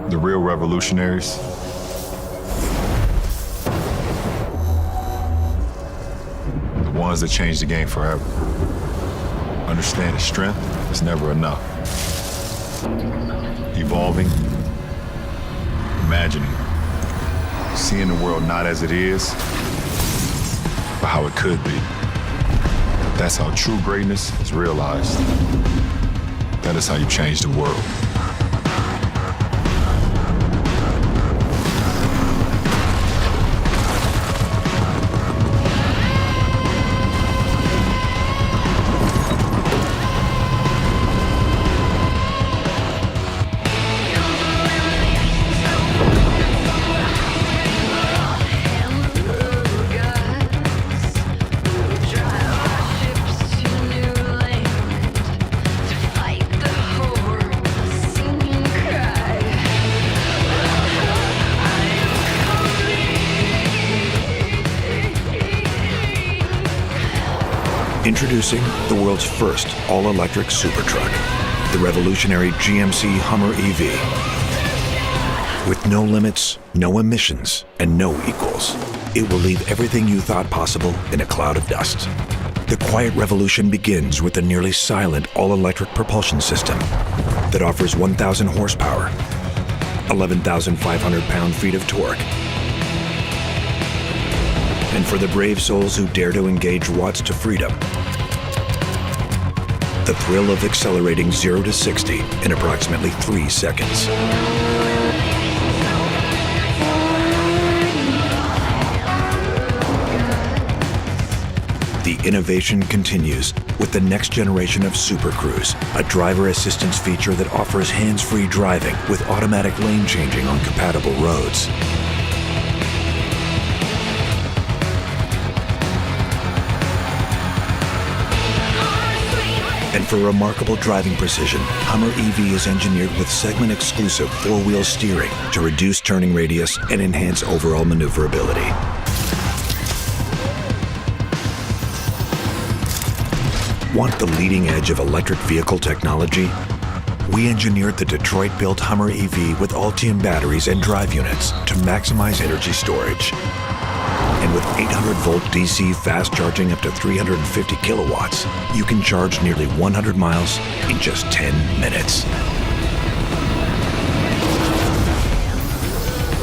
The real revolutionaries the ones that change the game forever. Understand that strength is never enough. Evolving, imagining, seeing the world not as it is, but how it could be. That's how true greatness is realized. That is how you change the world. Introducing the world's first all-electric super truck, the revolutionary GMC HUMMER EV. With no limits, no emissions, and no equals, it will leave everything you thought possible in a cloud of dust. The quiet revolution begins with the nearly silent all-electric propulsion system that offers 1,000 horsepower, 11,500 pound-feet of torque, and for the brave souls who dare to engage watts to freedom, the thrill of accelerating 0 to 60 in approximately 3 seconds. The innovation continues with the next generation of Super Cruise, a driver assistance feature that offers hands-free driving with automatic lane changing on compatible roads. And for remarkable driving precision, HUMMER EV is engineered with segment-exclusive four-wheel steering to reduce turning radius and enhance overall maneuverability. Want the leading edge of electric vehicle technology? We engineered the Detroit-built HUMMER EV with Ultium batteries and drive units to maximize energy storage. And with 800-volt DC fast charging up to 350 kilowatts, you can charge nearly 100 miles in just 10 minutes.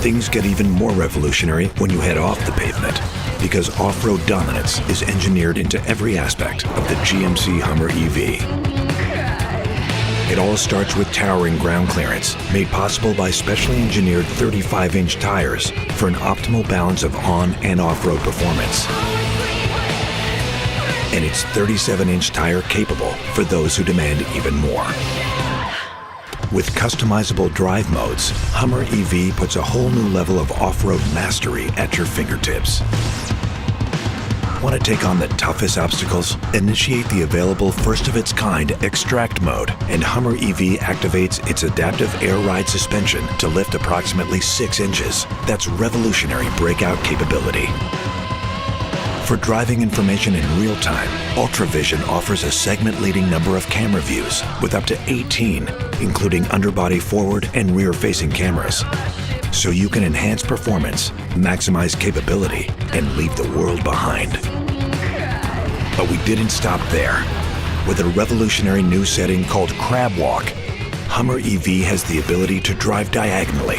Things get even more revolutionary when you head off the pavement, because off-road dominance is engineered into every aspect of the GMC HUMMER EV. It all starts with towering ground clearance, made possible by specially engineered 35-inch tires for an optimal balance of on- and off-road performance. And it's 37-inch tire capable for those who demand even more. With customizable drive modes, HUMMER EV puts a whole new level of off-road mastery at your fingertips. Want to take on the toughest obstacles? Initiate the available first-of-its-kind Extract mode, and HUMMER EV activates its adaptive air ride suspension to lift approximately 6 inches. That's revolutionary breakout capability. For driving information in real time, UltraVision offers a segment-leading number of camera views with up to 18, including underbody forward and rear-facing cameras. So you can enhance performance, maximize capability, and leave the world behind. But we didn't stop there. With a revolutionary new setting called Crab Walk, HUMMER EV has the ability to drive diagonally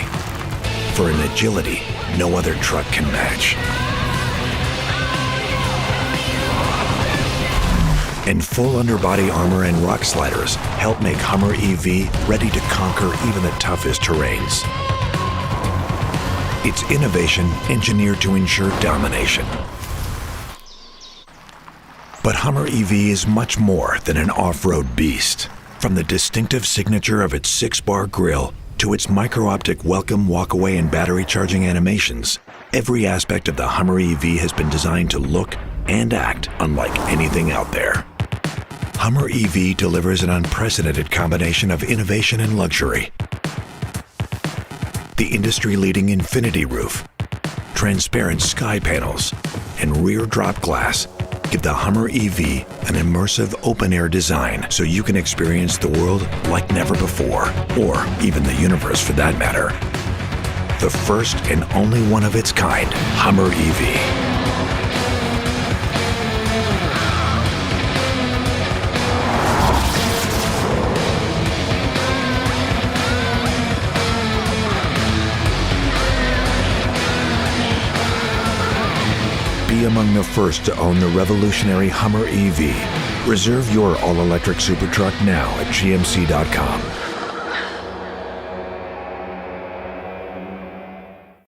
for an agility no other truck can match. And full underbody armor and rock sliders help make HUMMER EV ready to conquer even the toughest terrains. It's innovation engineered to ensure domination. But HUMMER EV is much more than an off-road beast. From the distinctive signature of its 6-bar grille to its micro-optic welcome, walk-away, and battery charging animations, every aspect of the HUMMER EV has been designed to look and act unlike anything out there. HUMMER EV delivers an unprecedented combination of innovation and luxury. The industry-leading infinity roof, transparent sky panels, and rear drop glass Give the Hummer EV an immersive open-air design so you can experience the world like never before, or even the universe for that matter. The first and only one of its kind, Hummer EV. Be among the first to own the revolutionary Hummer EV. Reserve your all-electric supertruck now at gmc.com.